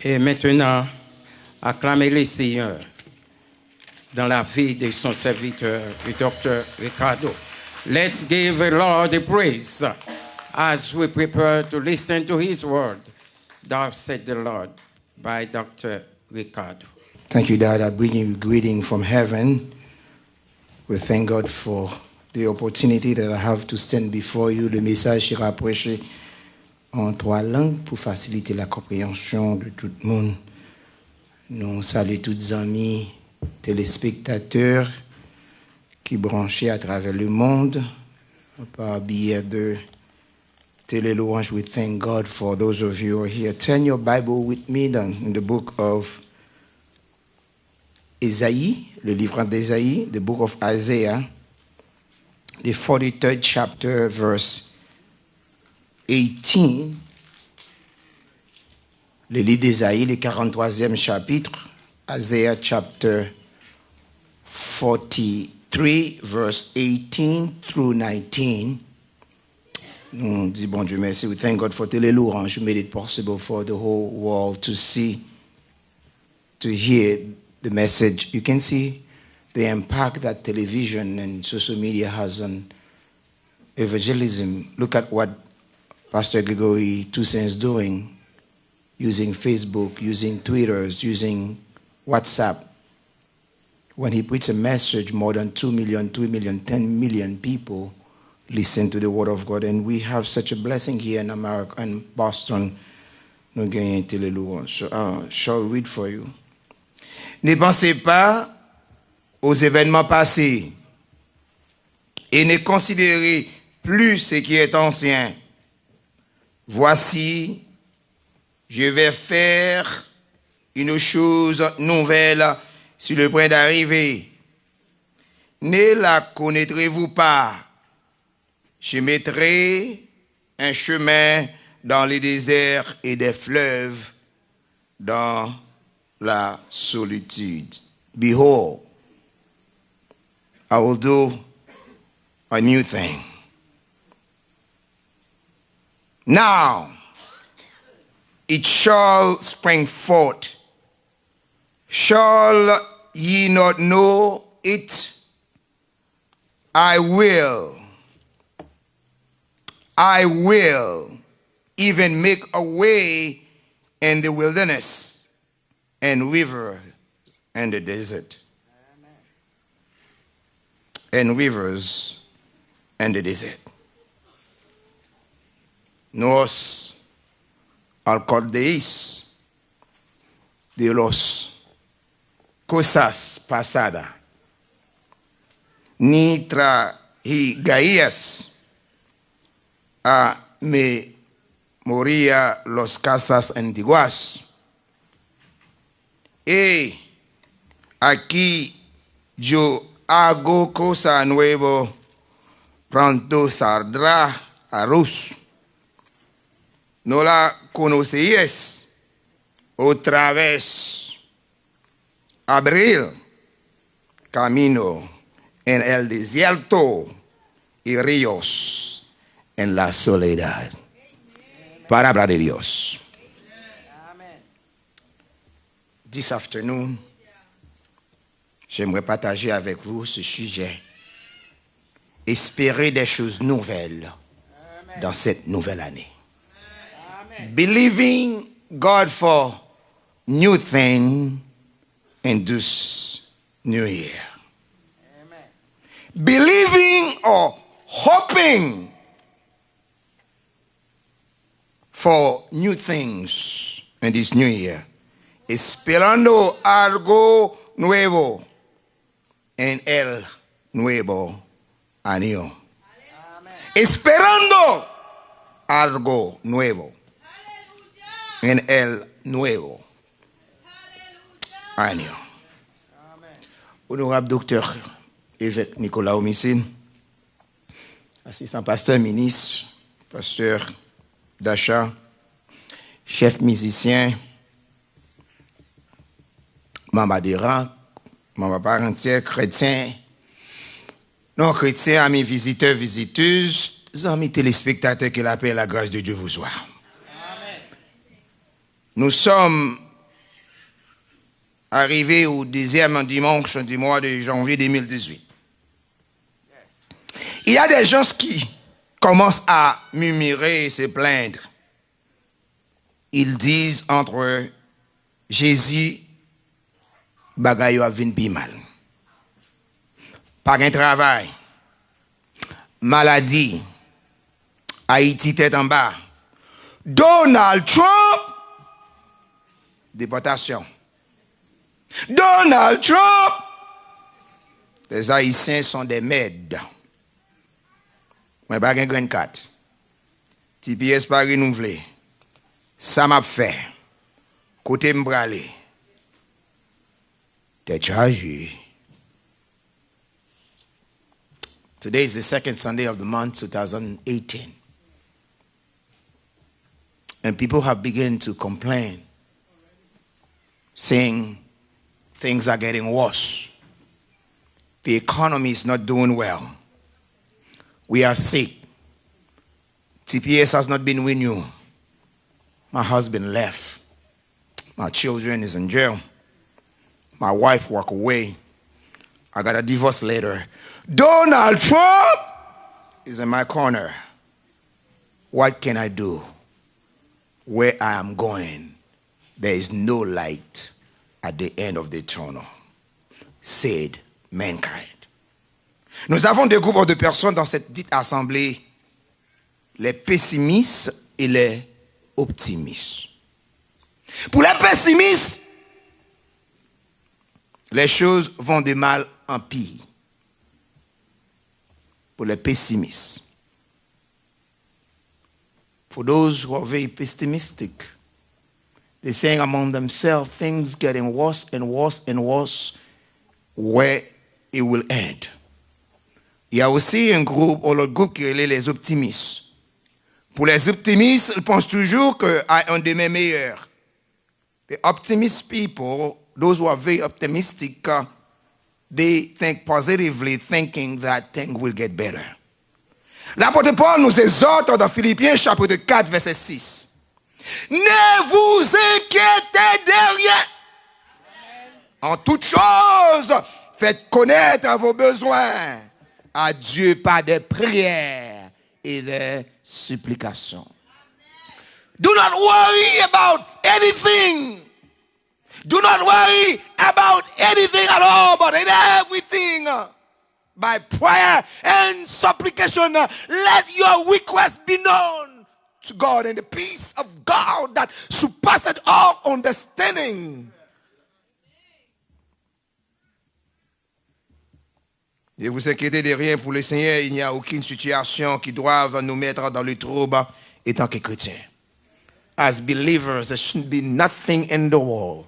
Et maintenant, acclamez le Seigneur dans la vie de son serviteur, le docteur Ricardo. Let's give the Lord the praise as we prepare to listen to his word. Thus said the Lord by Dr. Ricardo. Thank you, Dad. I bring you greeting from heaven. We thank God for the opportunity that I have to stand before you. Le message sera prêché en 3 langues pour faciliter la compréhension de tout le monde. Nous saluons tous les amis téléspectateurs qui branchés à travers le monde par biais de Télé Louange. We thank God for those of you who are here. Turn your Bible with me in the book of Isaïe, le livre d'Isaïe, the book of Isaiah, the 43rd chapter, verse 18. Le livre d'Isaïe, le 43e chapitre, Isaiah chapter 43, verse 18 through 19. Nous disons, bon Dieu, merci. We thank God for Télé Louange, who made it possible for the whole world to see, to hear the message. You can see the impact that television and social media has on evangelism. Look at what Pastor Gregory Toussaint is doing, using Facebook, using Twitters, using WhatsApp. When he puts a message, more than 2 million, 3 million, 10 million people listen to the word of God. And we have such a blessing here in America, in Boston. Nous gagnons Télé Louange. Shall read for you. Ne pensez pas aux événements passés et ne considérez plus ce qui est ancien. Voici, je vais faire une chose nouvelle sur le point d'arriver. Ne la connaîtrez-vous pas? Je mettrai un chemin dans les déserts et des fleuves dans la solitude. Behold, I will do a new thing. Now it shall spring forth. Shall ye not know it? I will even make a way in the wilderness and river and the desert. Amen. And rivers and the desert. Nos alcaldes de los cosas pasadas, ni trahigáis a memoria los casas antiguas. Y aquí yo hago cosa nueva, pronto saldrá a luz. No la conocéis otra vez. Abrir camino en el desierto y ríos en la soledad. Palabra de Dios. This afternoon, j'aimerais partager avec vous ce sujet. Espérer des choses nouvelles dans cette nouvelle année. Amen. Believing God for new things in this new year. Amen. Believing or hoping for new things in this new year. Esperando algo nuevo en el nuevo año. Amen. Esperando algo nuevo en el nuevo año. Honorable docteur évêque Nicolas Homicine, assistant pasteur ministre, pasteur d'achat, chef musicien, membre adhérent, membre part entière, chrétien, non chrétien, amis visiteurs, visiteuses, amis téléspectateurs, que la paix et la grâce de Dieu vous soient. Amen. Nous sommes arrivé au 10e dimanche du mois de janvier 2018. Il y a des gens qui commencent à murmurer et se plaindre. Ils disent entre eux, Jésus, bagaille a vin pi mal. Pas de travail, maladie, Haïti tête en bas, Donald Trump, déportation. Donald Trump, les Haïtiens sont des mèdes. Mais pas de green card. TPS pas renouvelé. Ça m'a fait. Côté m'bralé. T'es chargé. Today is the second Sunday of the month, 2018. And people have begun to complain, saying things are getting worse. The economy is not doing well. We are sick. TPS has not been renewed. My husband left. My children is in jail. My wife walked away. I got a divorce letter. Donald Trump is in my corner. What can I do? Where I am going, there is no light at the end of the tunnel, said mankind. Nous avons des groupes de personnes dans cette dite assemblée, les pessimistes et les optimistes. Pour les pessimistes, les choses vont de mal en pire. Pour les pessimistes. For those who are very pessimistic, they're saying among themselves, things getting worse and worse and worse, where it will end. Il y a aussi un groupe, ou l'autre groupe qui est les optimistes. Pour les optimistes, ils pensent toujours qu'il y a un demain meilleur. The optimist people, those who are very optimistic, they think positively, thinking that things will get better. L'apôtre Paul nous exhorte dans Philippiens chapitre 4, verset 6. Ne vous inquiétez de rien. En toutes choses, faites connaître vos besoins à Dieu par des prières et des supplications. Do not worry about anything. Do not worry about anything at all, but in everything. By prayer and supplication, let your request be known to God, and the peace of God that surpasses all understanding. Ne vous inquiétez de rien pour le Seigneur, il n'y a aucune situation qui doive nous mettre dans le trouble étant que chrétiens. As believers, there should be nothing in the world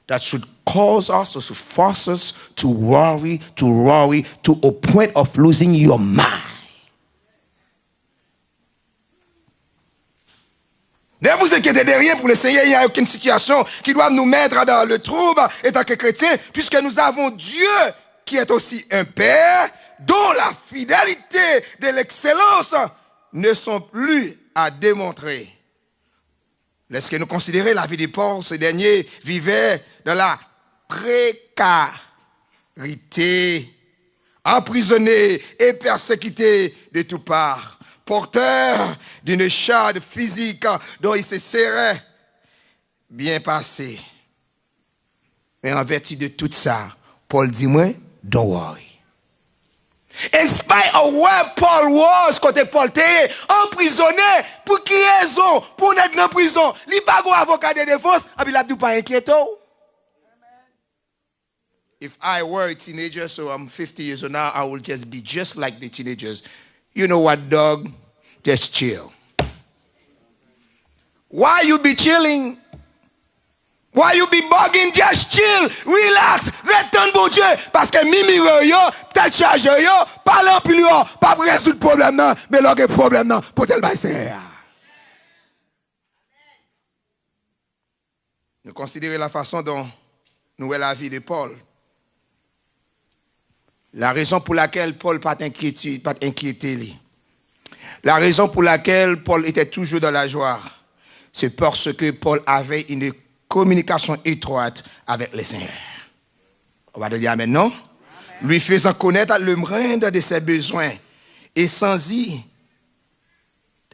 that should cause us or to force us to worry to a point of losing your mind. Ne vous inquiétez de rien pour le Seigneur, il n'y a aucune situation qui doit nous mettre dans le trouble étant que chrétiens, puisque nous avons Dieu qui est aussi un Père dont la fidélité de l'excellence ne sont plus à démontrer. Lorsque nous considérons la vie de Paul, ce dernier vivait dans la précarité, emprisonné et persécuté de toutes parts, porteur d'une charge physique dont il se serait bien passé. Mais en vertu de tout ça, Paul dit moi, don't worry. In spite of where Paul was, quand Paul était emprisonné, pour qui raison, pour être en prison, il n'y a pas d'avocat de défense, et puis il n'a pas inquiété. If I were a teenager, so I'm 50 years old now, I will just be just like the teenagers. You know what, dog? Just chill. Why you be chilling? Why you be bugging? Just chill, relax, retourne bon Dieu. Parce que mimi yo, peut-être charge yo, parle en pile yo, pas résoudre problème non, mais le problème non, pour tel bail c'est. Nous considérons la façon dont nous est la vie de Paul. La raison pour laquelle Paul pas inquiété. La raison pour laquelle Paul était toujours dans la joie, c'est parce que Paul avait une communication étroite avec le Seigneur. On va te dire amen, non? Lui faisant connaître le moindre de ses besoins et sans y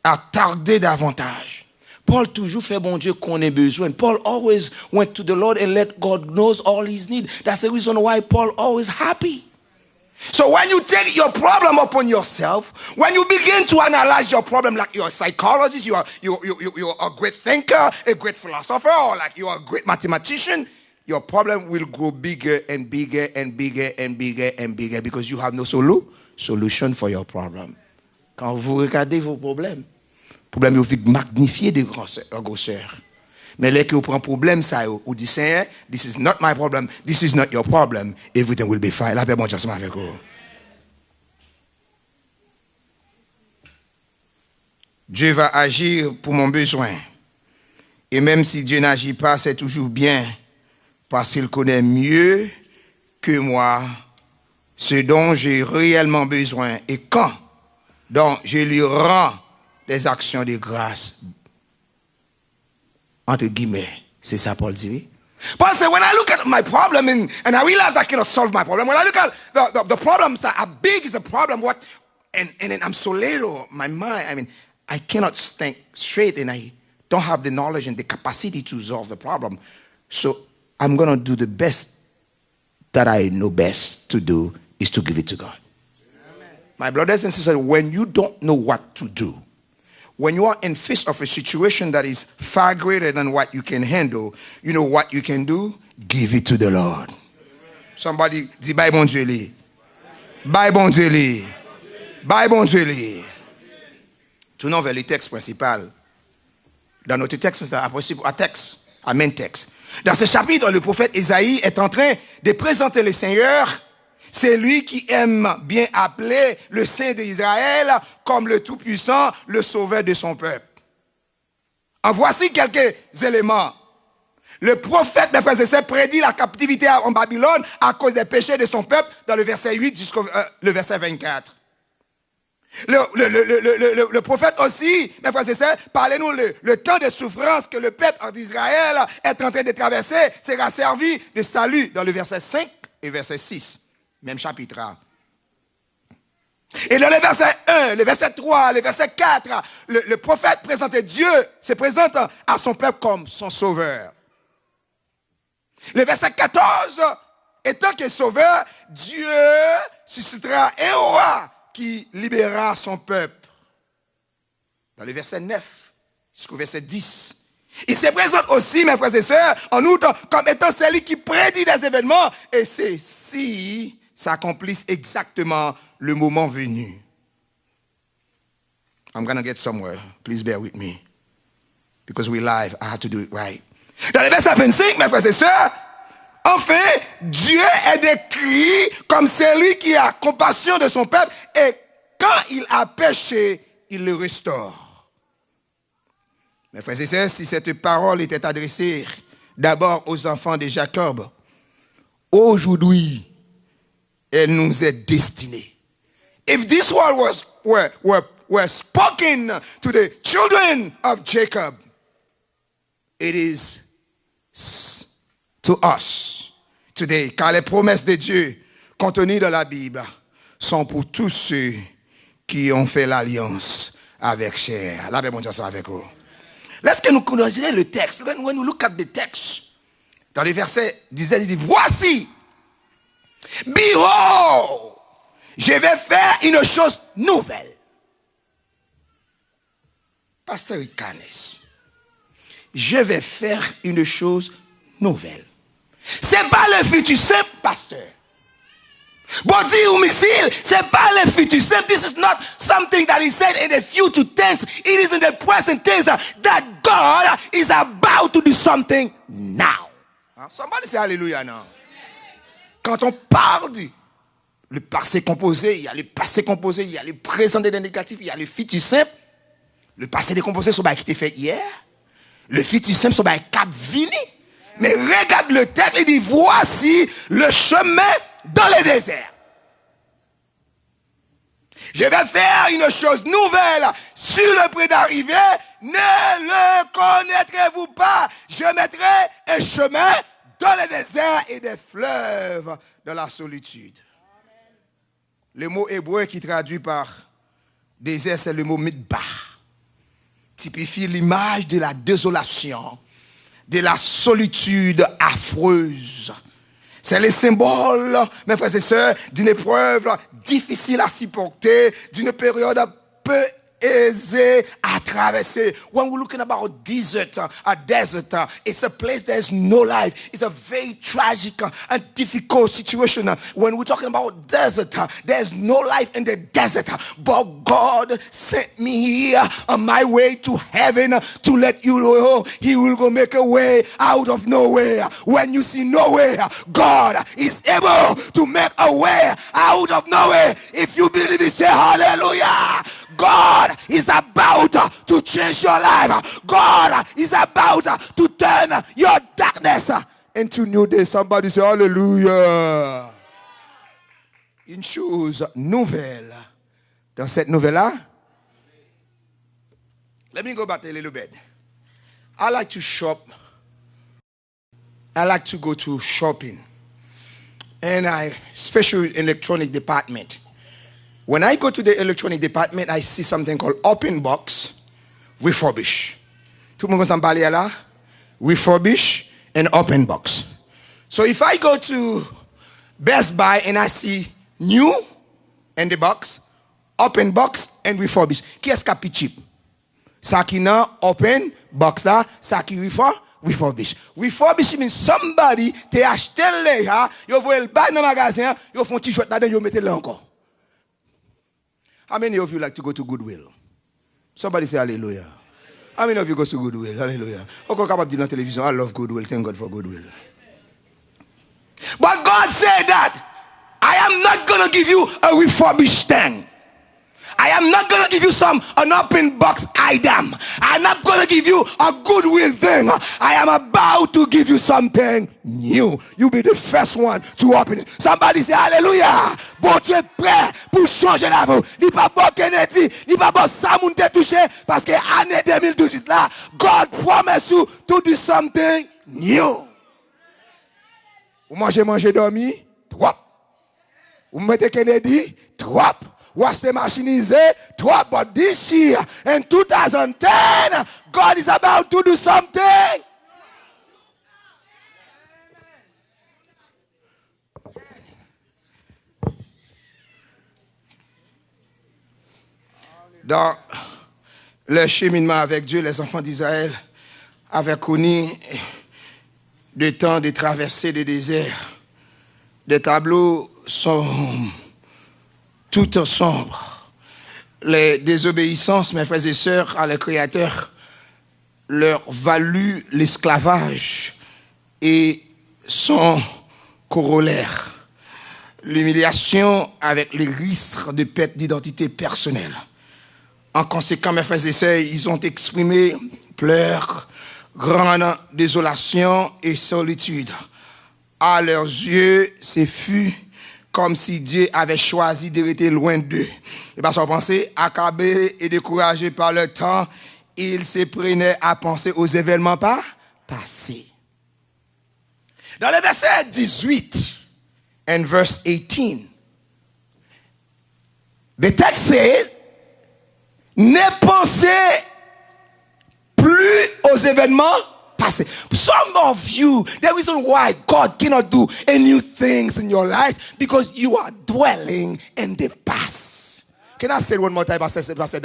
attarder davantage. Paul toujours fait bon Dieu qu'on ait besoin. Paul always went to the Lord and let God knows all his need. That's the reason why Paul always happy. So when you take your problem upon yourself, when you begin to analyze your problem like you're a psychologist, you're a great thinker, a great philosopher, or like you're a great mathematician, your problem will grow bigger and bigger and bigger and bigger and bigger because you have no solution for your problem. Quand vous regardez vos problèmes vous vont magnifier de grosseur. Mais là que vous prenez un problème, ça, vous dites, Seigneur, this is not my problem, this is not your problem, everything will be fine. La paix, bon Dieu, avec vous. Dieu va agir pour mon besoin. Et même si Dieu n'agit pas, c'est toujours bien, parce qu'il connaît mieux que moi ce dont j'ai réellement besoin. Et quand, donc, je lui rends des actions de grâce, entre guillemets, c'est ça Paul dit. Paul said, when I look at my problem and I realize I cannot solve my problem, when I look at the problems that are big is a problem, and then I'm so little, my mind, I mean, I cannot think straight and I don't have the knowledge and the capacity to solve the problem. So I'm going to do the best that I know best to do is to give it to God. Amen. My brothers and sisters, when you don't know what to do, when you are in face of a situation that is far greater than what you can handle, you know what you can do? Give it to the Lord. Somebody dit, bye bon Dieu li. Bye bon Dieu li. Bye bon Dieu li. Tournons vers le texte principal. Dans notre texte, c'est un main texte. Dans ce chapitre, le prophète Ésaïe est en train de présenter le Seigneur. C'est lui qui aime bien appeler le Saint d'Israël comme le Tout-Puissant, le Sauveur de son peuple. En voici quelques éléments. Le prophète, mes frères et sœurs, prédit la captivité en Babylone à cause des péchés de son peuple dans le verset 8 jusqu'au verset 24. Le prophète aussi, mes frères et sœurs, parlez-nous le temps de souffrance que le peuple d'Israël est en train de traverser sera servi de salut dans le verset 5 et verset 6. Même chapitre. Et dans le verset 1, le verset 3, le verset 4, le prophète présentait Dieu, se présente à son peuple comme son sauveur. Le verset 14, étant que sauveur, Dieu suscitera un roi qui libérera son peuple. Dans le verset 9 jusqu'au verset 10. Il se présente aussi, mes frères et sœurs, en outre, comme étant celui qui prédit des événements. Et c'est si s'accomplisse exactement le moment venu. I'm going to get somewhere. Please bear with me. Because we're live, I have to do it right. Dans le verset 25, mes frères et sœurs, enfin, Dieu est décrit comme celui qui a compassion de son peuple et quand il a péché, il le restaure. Mes frères et sœurs, si cette parole était adressée d'abord aux enfants de Jacob, aujourd'hui, elle nous est destinée. If this word were spoken to the children of Jacob, it is to us today. Car les promesses de Dieu contenues dans la Bible sont pour tous ceux qui ont fait l'alliance avec chair. La paix, bon Dieu, avec vous. Lorsque nous considérons le texte, when we look at the text, dans les versets 10, il dit, voici, behold, je vais faire une chose nouvelle. Pasteur Icanes, je vais faire une chose nouvelle. C'est pas le futur simple, pasteur. Body ou missile, c'est pas le futur simple. This is not something that is said in the future tense. It is in the present tense that God is about to do something now. Somebody say hallelujah now. Quand on parle du le passé composé, il y a le passé composé, il y a le présent négatif, il y a le futur simple. Le passé décomposé, c'est ce qui était fait hier. Le futur simple, c'est ce qui cap vini. Mais regarde le texte, il dit, voici le chemin dans le désert. Je vais faire une chose nouvelle sur le prix d'arrivée. Ne le connaîtrez-vous pas? Je mettrai un chemin dans le désert et des fleuves dans la solitude. Le mot hébreu qui traduit par désert, c'est le mot midbar. Typifie l'image de la désolation, de la solitude affreuse. C'est le symbole, mes frères et sœurs, d'une épreuve difficile à supporter, d'une période peu aisée à traverser. When we're looking about a desert, it's a place there's no life. It's a very tragic and difficult situation. When we're talking about desert, there's no life in the desert. But God sent me here on my way to heaven to let you know He will go make a way out of nowhere. When you see nowhere, God is able to make a way out of nowhere. If you believe it, say hallelujah. God is about to change your life. God is about to turn your darkness into new day. Somebody say hallelujah. Une chose nouvelle dans cette nouvelle-là. Let me go back a little bit. I like to shop. I like to go to shopping. And especially electronic department. When I go to the electronic department, I see something called open box, refurbish. Tout le monde s'en parle là? Refurbish and open box. So if I go to Best Buy and I see new in the box, open box and refurbish, qui est-ce qui a plus cheap? Ça qui n'a open box là, ça qui refurbish. Refurbish means somebody te acheté là, yo voye le bail dans magasin, yo font t-shirt là-dedans, yo mette là encore. How many of you like to go to Goodwill? Somebody say hallelujah. How many of you go to Goodwill? Hallelujah. Okay, capable de dire dans télévision, I love Goodwill. Thank God for Goodwill. But God said that I am not going to give you a refurbished thing. I am not going to give you an open box item. I'm not going to give you a Goodwill thing. I am about to give you something new. You be the first one to open it. Somebody say hallelujah. Bon Dieu est prêt pour changer la vie. Il pas bon Kennedy, il pas bon ça moun te touché parce que année 2018 là, God promise you to do something new. Vous mangez dormi, trop. Vous mettez Kennedy, trop. Watch the machinize, trop. But this year, in 2010, God is about to do something. Dans le cheminement avec Dieu, les enfants d'Israël avaient connu des temps de traversée des déserts, des tableaux sombres, tout sombre. Les désobéissances, mes frères et sœurs, à leur Créateur, leur valut l'esclavage et son corollaire, l'humiliation avec les risques de perte d'identité personnelle. En conséquence, mes frères et sœurs, ils ont exprimé pleurs, grande désolation et solitude. À leurs yeux, ce fut comme si Dieu avait choisi de rester loin d'eux. Et parce qu'on pensait, accablés et découragés par le temps, ils se prenaient à penser aux événements passés. Dans le verset 18 and verse 18, the text says, ne pensez plus aux événements passés. Some of you, the reason why God cannot do any new things in your life, because you are dwelling in the past. Can I say it one more time? Sometimes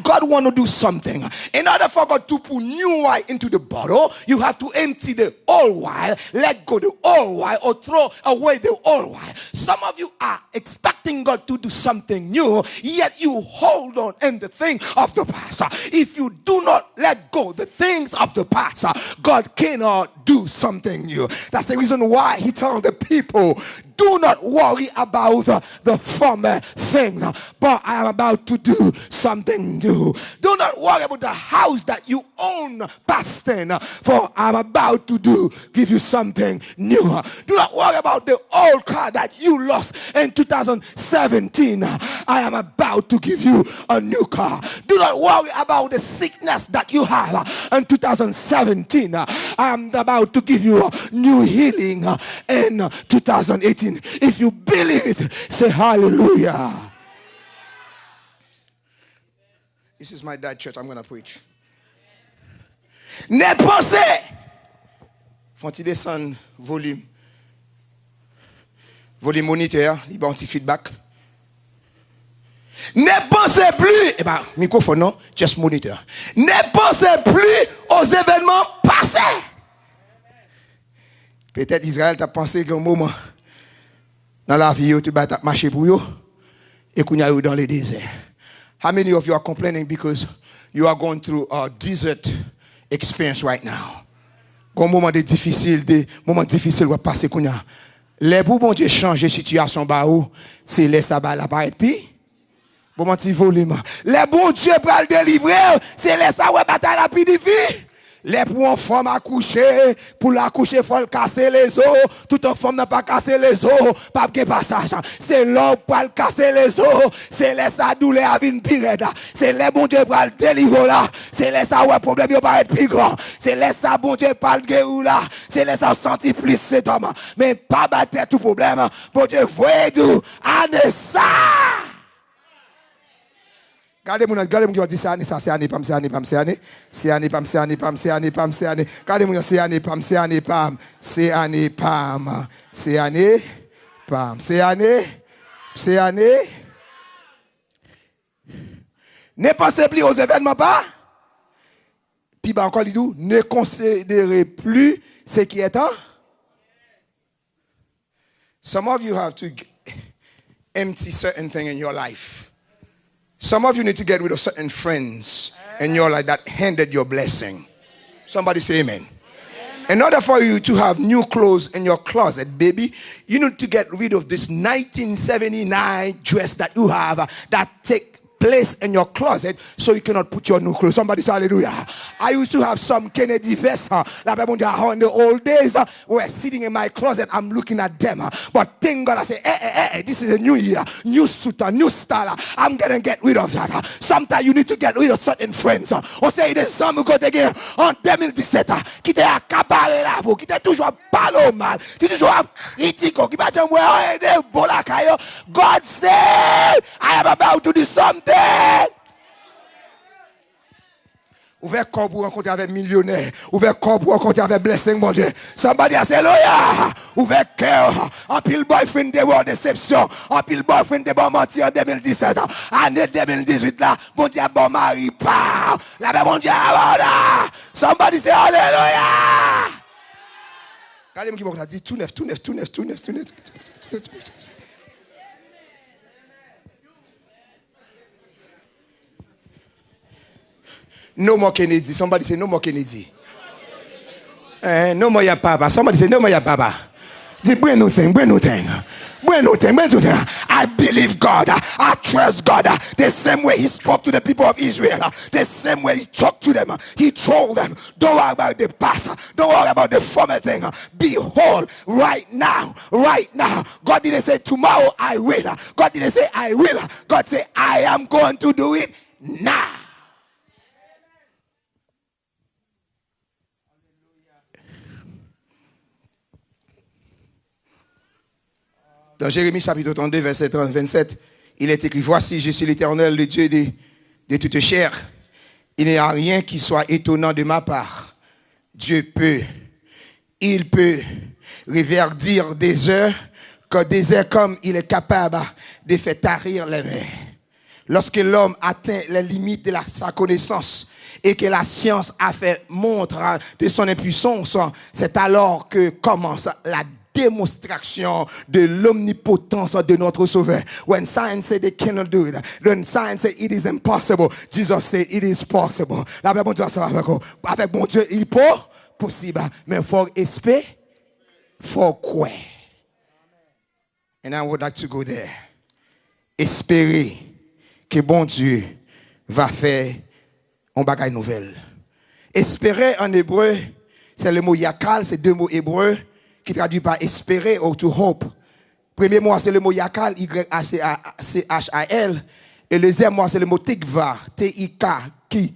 God want to do something. In order for God to put new wine into the bottle, you have to empty the old wine, let go the old wine, or throw away the old wine. Some of you are expecting God to do something new, yet you hold on in the thing of the past. If you do not let go the things of the past, God cannot do something new. That's the reason why He told the people, do not worry about the former things, but I am about to do something new. Do not worry about the house that you own past then, for I'm about to give you something new. Do not worry about the old car that you lost in 2016. 2017, I am about to give you a new car. Do not worry about the sickness that you have. In 2017, I am about to give you a new healing in 2018. If you believe it, say hallelujah. This is my dad church. I'm going to preach. Ne pensez. Faut-il descendre volume? Volume moniteur, il y a un petit feedback. Ne pensez plus, eh ben, microphone non, just moniteur. Ne pensez plus aux événements passés. Peut-être Israël t'a pensé qu'un moment dans la vie, tu vas marcher pour eux et qu'on y a eu dans le désert. How many of you are complaining because you are going through a desert experience right now? Quand moment difficile, des moments difficiles va passer qu'on a. Les pour bon Dieu changer situation ba ou, c'est laisser ça la paraître pi. Bon petit volume. Les bon Dieu pour le délivrer, c'est laisser ça ouais bataille la pi difficile. Les pour une femme accoucher, pour l'accoucher, il faut casser les os. Toute une femme n'a pas cassé les os, pas de passage. C'est l'homme pour le casser les os. C'est laisser ça douleur à une pirate. C'est les bon Dieu pour le délivrer là. C'est laisser ça ouais problème il va être plus grand. C'est laisser ça bon Dieu pour le guérir là. C'est laisser ça sentir plus cet homme. Mais pas battre tout problème. Bon Dieu voyez tout. Année ça. Regardez-moi qui va dire c'est année, ça, c'est année, pam, c'est année, pam, c'est année. C'est année, pam, c'est année, pam, c'est année, pam, c'est année. Regardez-moi, c'est année, pam, c'est année, pam. C'est année, pam. C'est année, pam. C'est année, c'est année. Ne pensez plus aux événements pas. Puis bah encore, il dit, ne considérez plus ce qui est en. Some of you have to empty certain things in your life. Some of you need to get rid of certain friends in your life that hindered your blessing. Somebody say amen. In order for you to have new clothes in your closet, baby, you need to get rid of this 1979 dress that you have that take place in your closet so you cannot put your new clothes. Somebody say hallelujah. I used to have some Kennedy vests in the old days were sitting in my closet. I'm looking at them. But thank God I say, this is a new year, new suit, new style. I'm going to get rid of that. Sometimes you need to get rid of certain friends. On sait des hommes qui ont en 2017 qui t'ont accaparé la vie, qui t'ont toujours parlé mal, qui toujours critiqué, qui va dire, God said, I am about to do something. Ouvert corps pour rencontrer avec millionnaires. Ouvert corps pour rencontrer avec blessing, mon Dieu. Somebody a say, Hallelujah. Ouvert cœur. En pile boyfriend de bon déception. En pile boyfriend de bon menti en 2017. Année 2018 là, mon Dieu, bon mari, pas. Là, mon Dieu, là. Somebody say, Hallelujah. Regardez-moi qui m'a dit tout neuf. No more Kennedy. Somebody say no more Kennedy. No more your papa. Somebody say no more your papa. Bring new thing. I believe God. I trust God. The same way he spoke to the people of Israel. The same way he talked to them. He told them, don't worry about the past. Don't worry about the former thing. Behold, right now. God didn't say tomorrow I will. God didn't say I will. God said I am going to do it now. Dans Jérémie chapitre 32, verset 30, 27, il est écrit, voici, je suis l'Éternel, le Dieu de toute chair. Il n'y a rien qui soit étonnant de ma part. Il peut reverdir des heures comme il est capable de faire tarir les mers. Lorsque l'homme atteint les limites de sa connaissance et que la science a fait montre de son impuissance, c'est alors que commence la démonstration de l'omnipotence de notre Sauveur. When science said they cannot do it, when science said it is impossible, Jesus said it is possible. Avec mon Dieu, il est possible, mais il faut espérer, il faut croire. And I would like to go there. Espérer que bon Dieu va faire un bagage nouvelle. Espérer en hébreu, c'est le mot yakal, c'est deux mots hébreux qui traduit par espérer ou to hope. Premier mot, c'est le mot yakal, Y-A-C-H-A-L. Et le deuxième mot, c'est le mot tikva, T-I-K-V-A-H,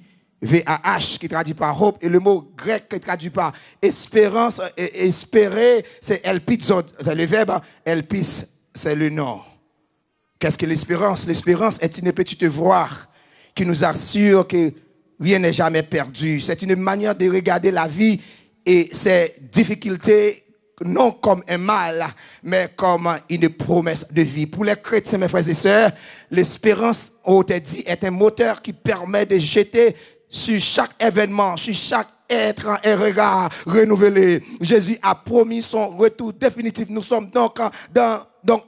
qui traduit par hope. Et le mot grec qui traduit par espérance, espérer, c'est elpizo, c'est le verbe, elpis, c'est le nom. Qu'est-ce que l'espérance? L'espérance est une petite voix qui nous assure que rien n'est jamais perdu. C'est une manière de regarder la vie et ses difficultés non comme un mal, mais comme une promesse de vie. Pour les chrétiens, mes frères et sœurs, l'espérance, on te dit, est un moteur qui permet de jeter sur chaque événement, sur chaque être un regard renouvelé. Jésus a promis son retour définitif. Nous sommes donc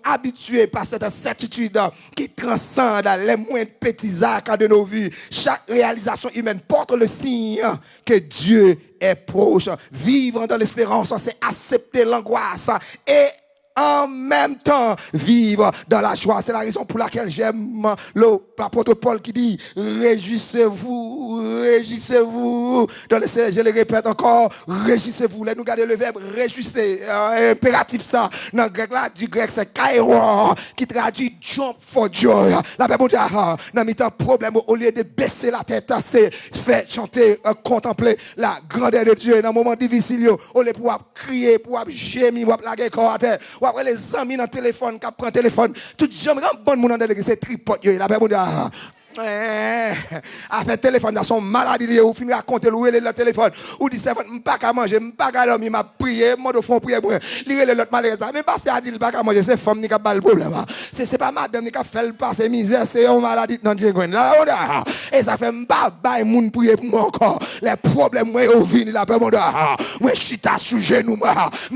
habitués par cette certitude qui transcende les moindres petits actes de nos vies. Chaque réalisation humaine porte le signe que Dieu est proche. Vivre dans l'espérance, c'est accepter l'angoisse et en même temps vivre dans la joie. C'est la raison pour laquelle j'aime l'apôtre Paul qui dit réjouissez-vous, réjouissez-vous. Dans le je le répète encore, réjouissez-vous. Là nous gardons le verbe réjouissez, impératif ça. Dans le grec là, du grec c'est kairos qui traduit jump for joy. La Bible dit dans mi-temps problème au lieu de baisser la tête, c'est faire chanter, contempler la grandeur de Dieu dans un moment difficile. Au lieu pour crier, pour gémir, pour la corps à terre. Ou après les amis dans le téléphone, qui prennent le téléphone, tout le monde, bon monde dans l'église, c'est tripote. La Bible dit, avec téléphone, dans son maladie, ou finir raconter le téléphone, ou dit, c'est pas qu'à manger, pas qu'à dormir, m'a prié, moi de fond prier pour lire l'autre malade. Mais pas si a dit, pas qu'à manger, c'est femme qui a pas le problème. C'est pas madame qui a fait le passé misère, c'est une maladie dans Dieu. Et ça fait pas moun prier pour moi encore. Les problèmes, moi, au vin, la Bible dit, moi, chita sous genou,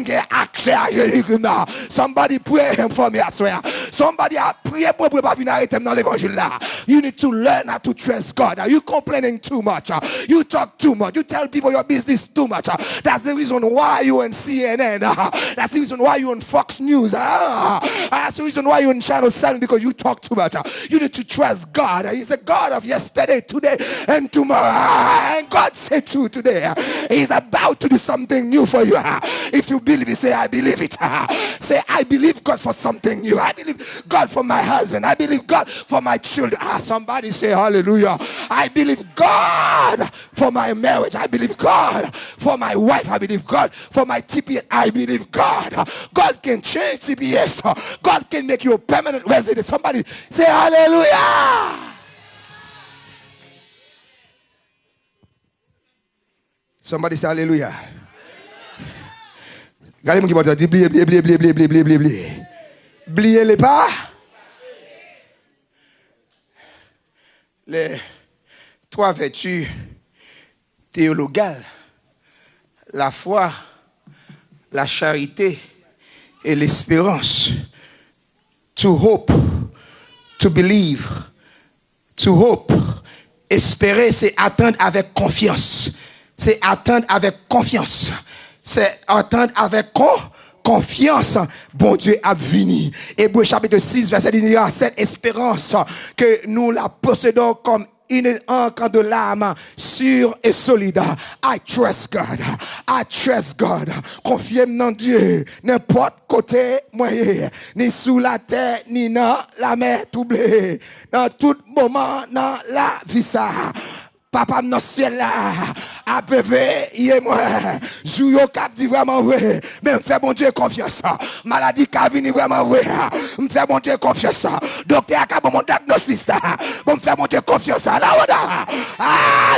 j'ai accès à Jésus. Somebody pray for me, I swear. Somebody a prié pour pas venir arrêter dans l'évangile là. You need to learn how to trust God. Are you complaining too much? You talk too much. You tell people your business too much. That's the reason why you on CNN. That's the reason why you on Fox News. That's the reason why you on Channel 7 because you talk too much. You need to trust God. He's a God of yesterday, today, and tomorrow. And God said to today, He's about to do something new for you. If you believe it, say, I believe it. Say, I believe God for something new. I believe God for my husband. I believe God for my children. Somebody say hallelujah. I believe God for my marriage. I believe God for my wife. I believe God for my TPS. I believe God. God can change CPS. God can make you a permanent resident. Somebody say hallelujah. Somebody say hallelujah. Regardez-moi qui va dire bliez les pas. Les trois vertus théologales, la foi, la charité et l'espérance. To hope, to believe, to hope. Espérer, c'est attendre avec confiance. C'est attendre avec confiance. C'est attendre avec confiance. Bon Dieu a venu. Hébreux chapitre 6, verset 10, cette espérance que nous la possédons comme une encre de l'âme sûre et solide. I trust God. I trust God. Confiez-moi dans Dieu. N'importe côté moyen, ni sous la terre, ni dans la mer troublée. Dans tout moment, dans la vie ça. Papa dans ciel là, APV, yé moi, Jouyo cap dit vraiment vrai, mais me fait bon Dieu confiance. Maladie qui vient vraiment vrai, me fait bon Dieu confiance. Docteur a bon mon diagnostic là, me fait bon Dieu confiance. Là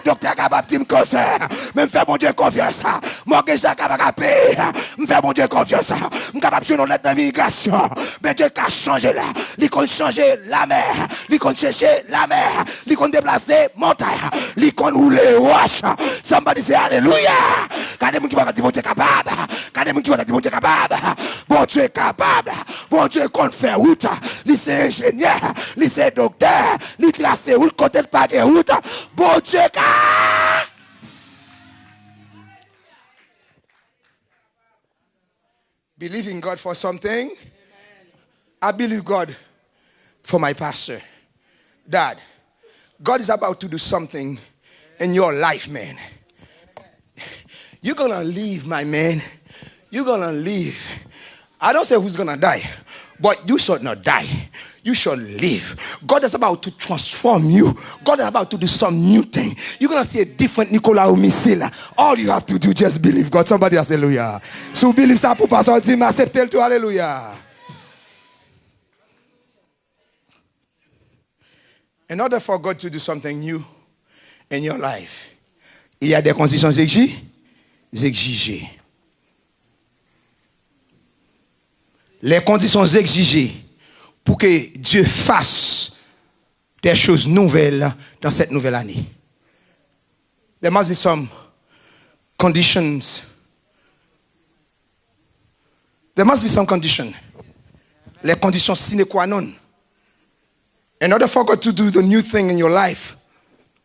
docteur capable de me cancer, me fait bon Dieu confiance. Mortgage capable payer, me fait bon Dieu confiance. Me capable sur lettre d'immigration, mais Dieu qui a changé là, il qu'on changer la mer, il qu'on chercher la mer, il qu'on déplacer montagne. L'icône ou les roches. Somebody say hallelujah. Quand des gens qui vont dire bon Dieu capable. Quand des gens qui vont dire bon Dieu capable. Bon Dieu capable. Bon Dieu qu'on fait route. Lycée ingénieur. Lycée docteur. Li tracé route côté de pas de route. Bon Dieu capable. Believing God for something. I believe God for my pastor. Dad. God is about to do something in your life, man. You're going to leave, my man. You're going to leave. I don't say who's going to die, But you shall not die. You shall live. God is about to transform you. God is about to do some new thing. You're going to see a different Nicolas Misila. All you have to do, just believe God. Somebody say hallelujah. So believe ça pour passer dire accepter le tout. Hallelujah. In order for God to do something new in your life, il y a des conditions exigées. Les conditions exigées pour que Dieu fasse des choses nouvelles dans cette nouvelle année. There must be some conditions. There must be some conditions. Les conditions sine qua non. In order for God to do the new thing in your life,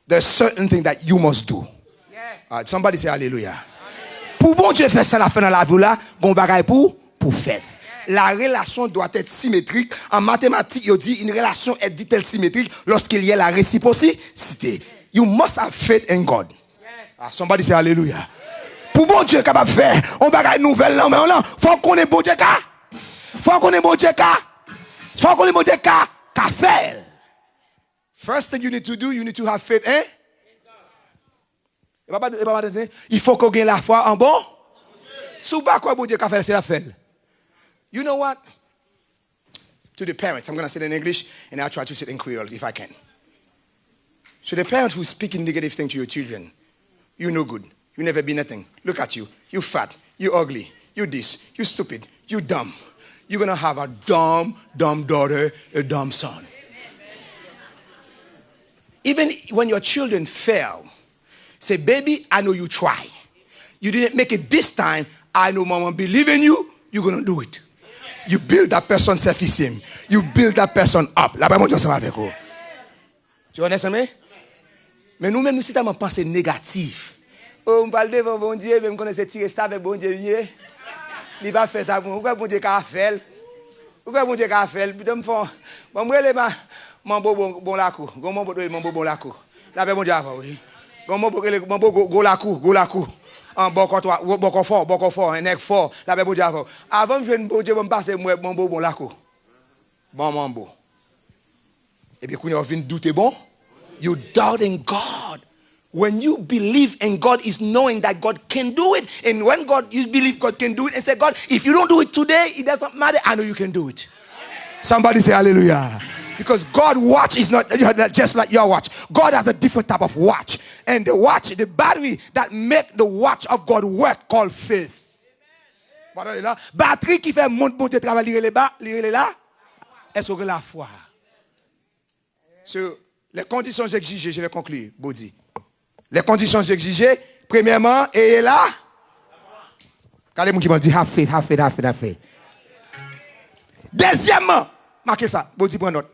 there's certain things that you must do. Yes. Somebody say hallelujah. Pour bon Dieu faire ça la fin dans la vie là, gon bagay pour faire. La relation doit être symétrique. En mathématiques, il dit une relation est dit-elle symétrique lorsqu'il y a la réciprocité. You must have faith in God. Somebody say hallelujah. Pour bon Dieu capable de faire, on bagaille nouvelle là, mais on faut qu'on ait bon Dieu ka. Faut qu'on ait bon Dieu ka. Faut qu'on ait bon Dieu ka faire. First thing you need to do, you need to have faith in God. Il faut qu'on ait la foi en bon. Si vous pas quoi bon Dieu ka faire, c'est la faire. You know what? To the parents, I'm going to say it in English and I'll try to say it in Creole if I can. So the parent who's speaking negative things to your children, you no good. You never be nothing. Look at you. You fat. You ugly. You this. You stupid. You dumb. You're going to have a dumb daughter, a dumb son. Even when your children fail, say, baby, I know you try. You didn't make it this time. I know mama believe in you. You're going to do it. You build that person self-esteem. You build that person up. La Bible dit avec vous. Tu understand me? Mais nous-mêmes, nous sommes tellement pensées négatives. Oh, on parle devant bon Dieu, même qu'on essaie de tirer ça avec bon Dieu. Il va faire ça pour nous. Pourquoi bon Dieu qu'a fait? Pourquoi bon Dieu qu'a fait? Putain, moi, mon bon lacou. Mon bon lacou. La Bible dit avant, oui. Mon bon lacou. En beaucoup fort, un nèg fort. La Bible dit avant. Avant de venir bon Dieu, me passer moi mon bon lacou. Bon mambo. Et puis quand you vient douter bon, you doubting God. When you believe in God is knowing that God can do it. And when you believe God can do it and say, God, if you don't do it today, it doesn't matter. I know you can do it. Somebody say hallelujah. Because God's watch is not just like your watch. God has a different type of watch. And the watch, the battery that make the watch of God work called faith. Batterie qui fait monter travail, lire là. Est-ce que la foi? Sur les conditions exigées, je vais conclure, Bodi. Les conditions exigées, premièrement, et là. Regardez moi qui m'a dit, have faith. Deuxièmement, marquez ça, Bodi prend note.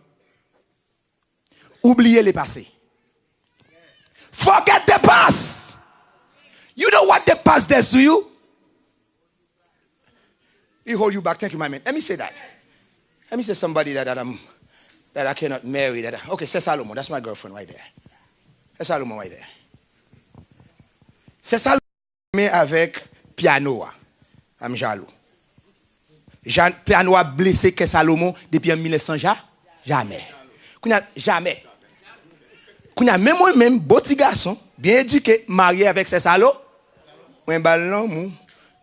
Oubliez les passés. Forget the past. You know what the past does to you? It hold you back. Thank you, my man. Let me say that. Let me say somebody that I cannot marry. Okay, c'est Salomon. That's my girlfriend right there. C'est Salomon right there. C'est Salomon avec piano. I'm jaloux. Piano a blessé que Salomon depuis 1900 jamais. Jamais. Même beau petit garçon, bien éduqué, marié avec ses salauds. Moi ballon,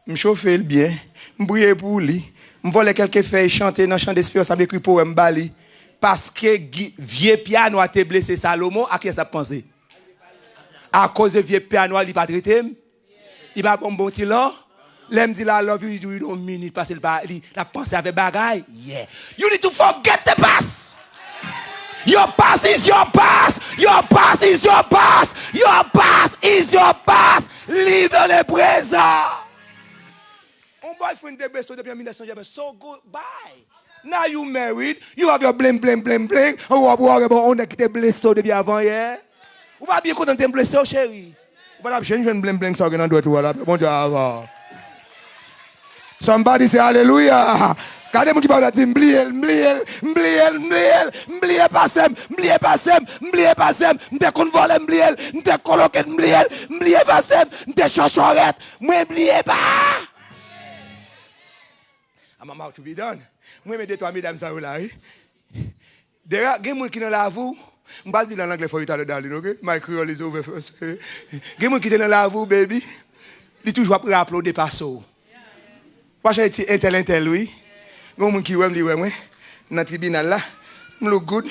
me chauffer bien, me briller pour lui, me voler quelques feuilles chanter dans chant d'espérance avec écrit pour m'bali parce que vieux piano a été blessé Salomon, à qui ça pensé? À cause de vieux piano, il pas traité, il pas bon petit là. L'aime dit la love you don't mean it parce qu'il la pensé avec bagaille. Yeah. You need to forget the past. Your past is your past. Your past is your past. Your past is your past. Live dans le présent. On boyfriend de blessé depuis 1900. So goodbye. Now you married. You have your bling. On a quitté blessé depuis avant hier. Ou pas bien content de blessé chérie. Ou pas je ne bling ça que dans doit tout là. Bon Dieu avant. Somebody say hallelujah. Regardez moi qui parle de m'blier passem, m'te kon voler m'te coloquer m'blier passem, m'te chachorette, moi m'blier pas. I'm about to be done. Moi, mes deux, trois mesdames, ça, là, oui. D'ailleurs, il y a des gens qui dans la vous. Je ne vais pas dire en anglais, il faut que darling, ok? My creole is over first. Il y a des gens qui sont dans la vous, baby. Ils toujours rappeler des passos. Pas cher intel, oui. Il y a des gens qui aiment dire, moi, dans le tribunal là, je look good,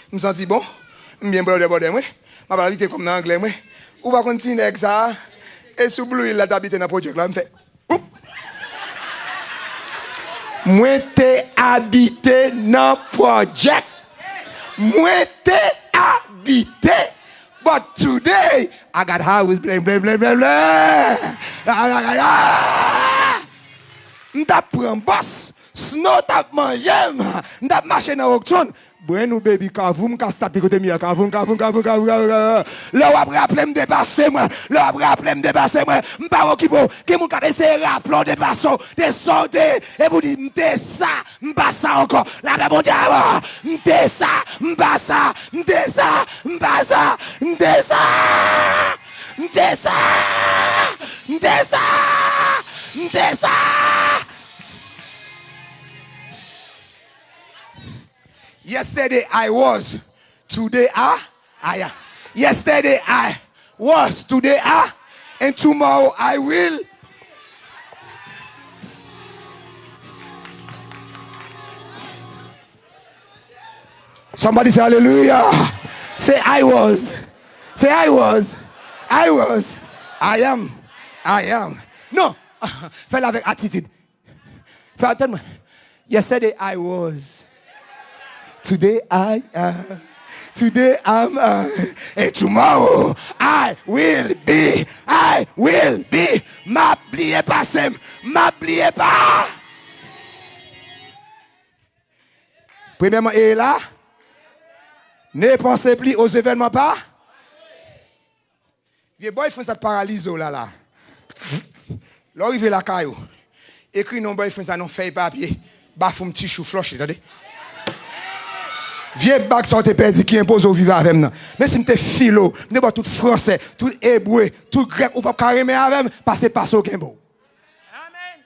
je me sens bon, je bien brodé, moi. Je vais habiter comme dans l'anglais, moi. Ou pas continuer avec ça. Et sous bleu, il a habité dans le projet là, je fais. Moi, t'es habité dans le projet. Moi, t'es habité. But today, I got house, blah, blah, blah, blah, blah. M'tap pran boss, snow tap mangé, m'tap marché dans l'auction. Bueno baby, kavoum, kastate côté mia, kavoum. Le wap rappelé me dépasser moi, le wap rappelé me dépasser moi. M'pa okipo, qui moun ka essayer rappelé dépasser, de sauter et vous dites m'te ça, m'pas ça encore. La même bon diable, m'te ça, m'pas ça, m'te ça, m'pas ça, m'te ça. M'te ça, m'te ça, m'te ça. Yesterday I was, today I am. Yesterday I was, today I, and tomorrow I will. Somebody say hallelujah. Say I was. Say I was. I was. I am. I am. No. Fais-le avec attitude. Fais attention. Yesterday I was. Today I am. Today I'm and tomorrow I will be. I will be. M'oubliez pas, Sam. M'oubliez pas. Premièrement, et là, ne pensez plus aux événements pas. Vieux boyfriend, ça te paralyse là. L'arrivée la caillou. Écrit non boyfriend, ça non fait papier. Bafoum petit chou floche, attendez. Vieux bac sorti perdu qui impose au vivre avec moi. Mais si m'te philo, m'te tout français, tout hébreu, tout grec, ou pas carrément avec moi, passe au Kimbo. Amen.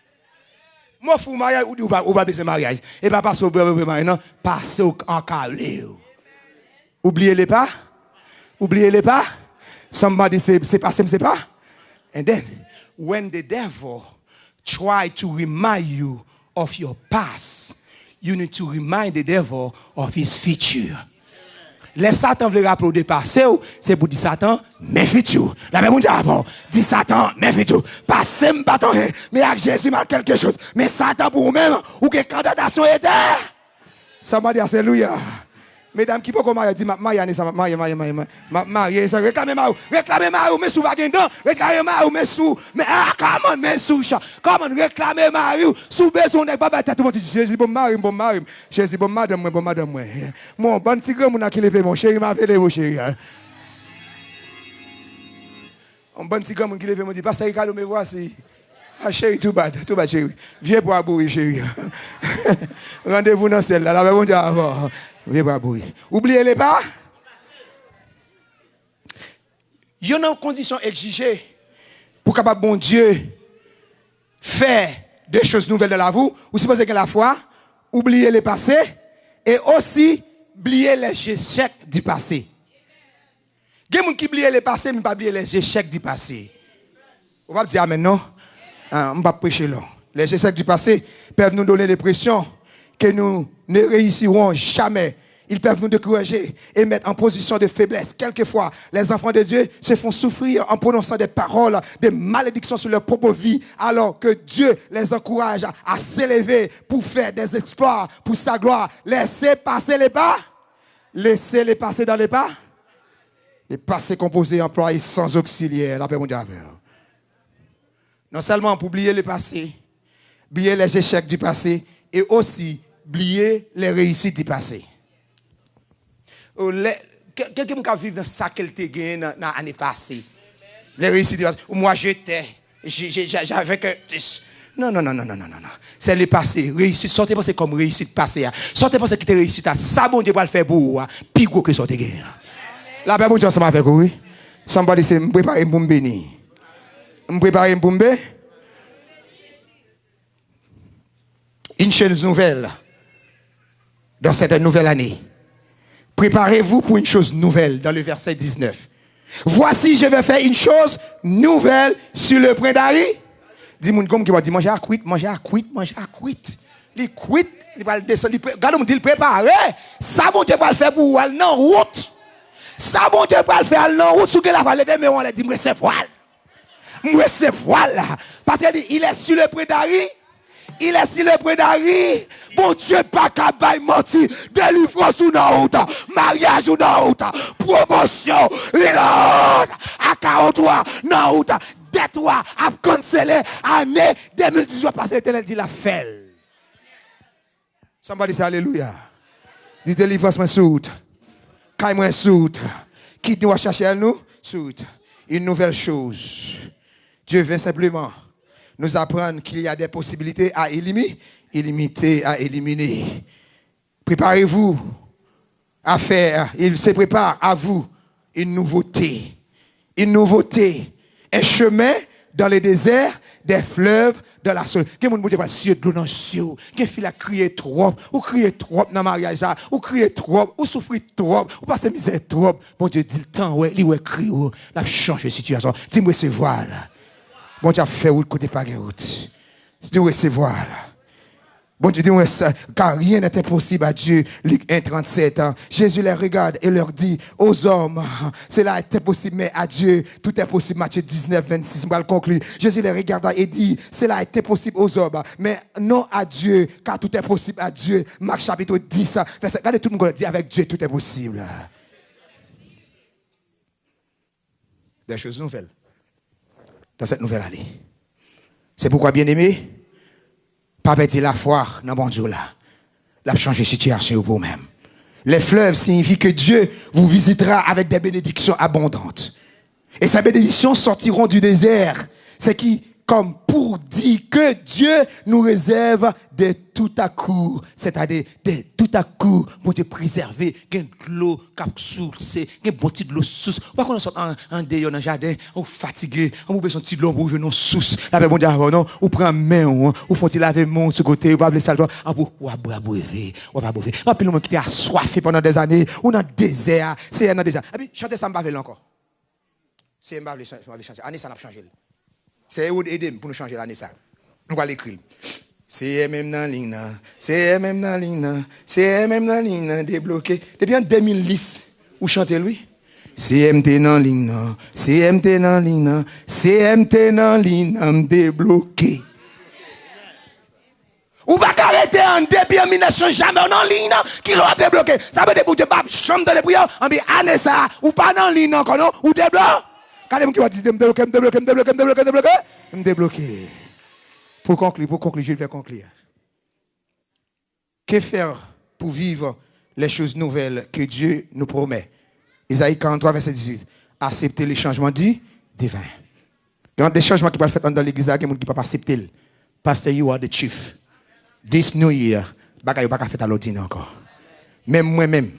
Moi fou mariage ou pas baisser mariage. Et pas passer au mariage, non, passer en calé. Oubliez-les pas. Oubliez-les pas. Somebody say, c'est pas. And then, when the devil try to remind you of your past, you need to remind the devil of his future. Les Satan veulent rappeler de passé, c'est pour dire Satan, mais futur. La même chose, dit Satan, mais futur. Passé, m'bâton, mais avec Jésus, m'a quelque chose. Mais Satan pour vous-même, ou que candidatation était. Somebody say hallelujah. Mesdames qui peuvent marier, dit marier, ça réclamez Mario, mais sous Vagindon, réclamez Mario, mais sous, mais comment, mais sous, comment réclamer Mario, sous besoin n'est pas bête, tout le monde dit, Jésus, bon Mario, Jésus, bon madame, moi. Mon bon petit grand, mon a qui levé, mon chéri, m'a fait mon chéri. Un bon petit grand, mon qui levé, mon dit, Pasteur Ricardo, me voici. Ah, chéri, tout bad, chéri. Viens pour abourir, chéri. Rendez-vous dans celle-là, la même chose avant. Viens pour abourir. Oubliez-les pas. Il y a une condition exigée pour capable bon Dieu faire des choses nouvelles dans la vie. Ou si vous avez la foi, oubliez les passés et aussi oubliez les échecs du passé. Il y a des gens qui oublient les passés, mais pas oublier les échecs du passé. On va dire amen, non? On va prêcher là. Les échecs du passé peuvent nous donner l'impression que nous ne réussirons jamais. Ils peuvent nous décourager et mettre en position de faiblesse. Quelquefois, les enfants de Dieu se font souffrir en prononçant des paroles, des malédictions sur leur propre vie, alors que Dieu les encourage à s'élever pour faire des exploits pour sa gloire. Laissez passer les pas. Laissez-les passer dans les pas. Les passés composés employés sans auxiliaire. La paix mondiale. Non seulement pour oublier le passé, oublier les échecs du passé, et aussi oublier les réussites du passé. Quelqu'un qui vit dans ça qu'elle t'a gagné dans l'année passée. Les réussites du passé. Moi, j'étais. J'avais que. Non. C'est le passé. Réussite. Sortez penser comme réussite passée. Sortez penser que tu réussite. Ça, bon Dieu va le faire pour vous. Puis gros que sortez gagné. La paix, bon Dieu, ensemble avec vous, oui. Somebody say, me préparer pour me bénir. Me préparer pour me bénir. une chose nouvelle dans cette nouvelle année. Préparez-vous pour une chose nouvelle dans le verset 19. Voici, je vais faire une chose nouvelle sur le point d'Ari. Dis-moi comme qui va dire manger à cuite, manger à cuite, manger à cuite. Les cuite, il va le descendre, regardez moi dit préparer. Ça bon Dieu va le faire pour aller dans route. Ça bon Dieu va le faire dans route sous que la va lever mais on a dit moi c'est voile. Moi c'est voile parce qu'il est sur le point d'Ari. Il est sur le point d'Ari. Bon Dieu, pas qu'à bailler menti. Délivrance ou non, mariage ou non, promotion, à 43, non, détour, à canceller, année 2018, parce que l'Éternel dit la fait. Somebody say alléluia. Dis délivrance, moi, soute. Caille, moi, soute. Qui nous va chercher à nous? Soute. Une nouvelle chose. Dieu vient simplement nous apprendre qu'il y a des possibilités à éliminer, illimitées à éliminer. Préparez-vous à faire, il se prépare à vous une nouveauté, un chemin dans les déserts, des fleuves dans la soleil. Quel monde vous dit de l'eau dans ciel, quel fil a crié trop, ou crié trop dans le mariage, ou crié trop, ou souffrir trop, ou passer misère trop. Bon Dieu dit le temps, ouais, il ouais crie, la change de situation. Dis-moi c'est voilà. Bon Dieu a fait route côté pas de route. C'est recevoir là. Bon Dieu dit car rien n'est impossible à Dieu. Luc 1:37. Jésus les regarde et leur dit aux hommes, cela est impossible mais à Dieu tout est possible. Matthieu 19:26. On va le conclure. Jésus les regarda et dit cela est impossible aux hommes mais non à Dieu car tout est possible à Dieu. Marc chapitre 10 verset. Regardez tout le monde dit avec Dieu tout est possible. Des choses nouvelles dans cette nouvelle année. C'est pourquoi, bien aimé, pas perdre la foi dans bon Dieu là. La changer de situation pour vous-même. Les fleuves signifient que Dieu vous visitera avec des bénédictions abondantes. Et ces bénédictions sortiront du désert. C'est qui, comme pour dire que Dieu nous réserve de tout à coup, c'est-à-dire de tout à coup, pour te préserver, qu'il y a de l'eau cap source, qu'il y a bon petit de l'eau source. Pourquoi on sort en dehors dans le jardin, on fatigué, on besoin de petit de l'eau pour jouer source. La paix bon Dieu non, on prend main, on font-il laver mon ce côté, on va laisser ça, on va boire, on va boire. On peut nous qui était assoiffé pendant des années, on a désert, c'est un désert. Et puis chanter ça me encore. C'est me chanter. Année ça n'a pas changé. C'est Ewood Edem pour nous changer l'année ça. On va l'écrire. C'est même dans ligne, c'est même dans ligne, c'est même dans ligne débloqué. Depuis en 2010, où chantez lui? CMT dans ligne, CMT dans ligne, CMT dans ligne débloqué. Ou pas arrêter en depuis en 1900 jamais en ligne qui l'a débloqué. Ça veut dire que pas chambre dans les prières, en bien année ça ou pas dans ligne encore non ou débloqué. Quand les gens qui vont dire me débloquer. Pour conclure, je vais conclure. Que faire pour vivre les choses nouvelles que Dieu nous promet? Isaïe 43, verset 18. Accepter les changements divins. Il y a des changements qui peuvent faire dans l'église, il y a des gens qui ne peuvent pas accepter. Pastor, you are the chief. This new year, je ne peux pas faire à l'ordinaire encore. Même moi-même,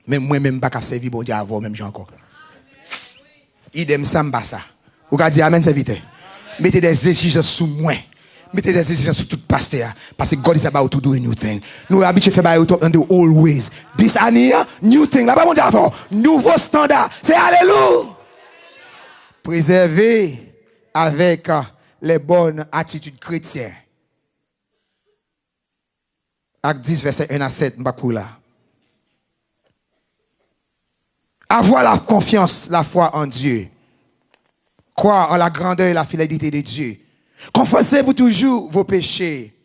je ne peux pas servir bon Dieu avant, même encore. Idem samba ça. Vous allez dire amen, serviteur. Mettez des exigences sous moi. Mettez des exigences sur tout pasteur. Parce que God is about to do a new thing. Nous habitués à faire dans the old ways. This année, new thing. Là-bas, mon Dieu, nouveau standard. C'est alléluia. Préserver avec les bonnes attitudes chrétiennes. Acte 10, verset 1 à 7, Mbakoula. Avoir la confiance, la foi en Dieu. Croire en la grandeur et la fidélité de Dieu. Confessez-vous toujours vos péchés.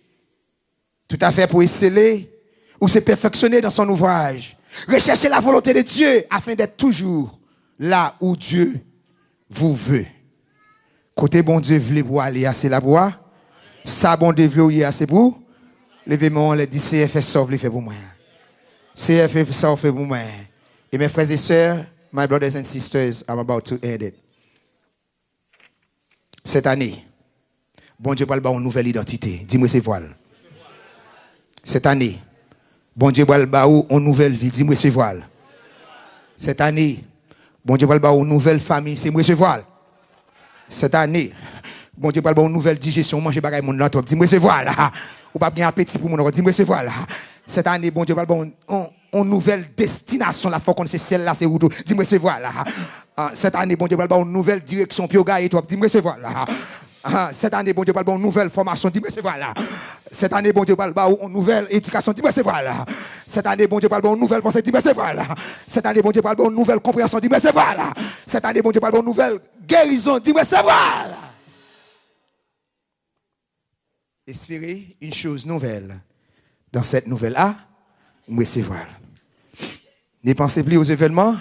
Tout à fait pour exceller ou se perfectionner dans son ouvrage. Recherchez la volonté de Dieu afin d'être toujours là où Dieu vous veut. Côté bon Dieu voulait pour aller assez la voie. Ça bon Dieu voulait assez pour. Levez-moi, les dit CFS sauve les fait pour moi. CFS sauve fait pour moi. Et mes frères et sœurs, my brothers and sisters, I'm about to end it. Cette année, bon Dieu va le une nouvelle identité. Dis-moi c'est voile. Cette année, bon Dieu va le une nouvelle vie. Dis-moi c'est voile. Cette année, bon Dieu va le une nouvelle famille. C'est moi c'est voile. Cette année, Bon Dieu, parle bon nouvelle digestion, manger bagaille mon nan trop. Dis-moi c'est voilà. Ou pas bien appétit pour mon. Dis-moi c'est voilà. Cette année, bon Dieu, parle bon on nouvelle destination la faut qu'on c'est celle-là c'est où tout. Dis-moi c'est voilà. Cette année, bon Dieu, parle bon nouvelle direction puis et toi. Dis-moi c'est voilà. Cette année, bon Dieu, parle bon nouvelle formation. Dis-moi c'est voilà. Cette année, bon Dieu, parle bon nouvelle éducation. Dis-moi c'est voilà. Cette année, bon Dieu, parle bon nouvelle pensée. Dis-moi c'est voilà. Cette année, bon Dieu, parle bon nouvelle compréhension. Dis-moi c'est voilà. Cette année, bon Dieu, parle bon nouvelle guérison. Dis-moi c'est voilà. Espérer une chose nouvelle. Dans cette nouvelle-là, moi c'est voilà. Ne pensez plus aux événements,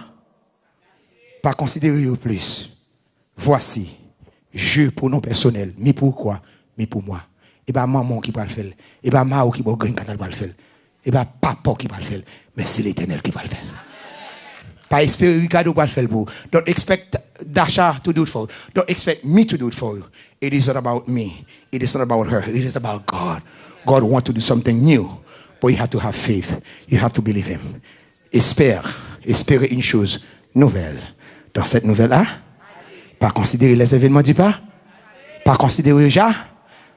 pas considérer au plus. Voici, je pour non personnel, mais pourquoi? Mais pour moi. Et pas maman qui va le faire, et pas Mao qui va le faire, et pas papa qui va le faire, mais c'est l'Éternel qui va le faire. Pas espérer Ricardo va le faire pour. Don't expect Dasha to do it for you. Don't expect me to do it for you. It is not about me. It is not about her. It is about God. God wants to do something new, but you have to have faith. You have to believe Him. Espérer une chose nouvelle. Dans cette nouvelle-là, pas considérer les événements du pas considérer déjà.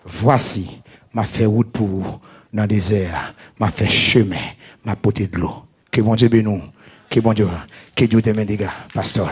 Voici, m'a fait route pour vous dans le désert, m'a fait chemin, m'a porté de l'eau. Que bon Dieu bénisse nous. Que bon Dieu, que Dieu te bénisse, pasteur.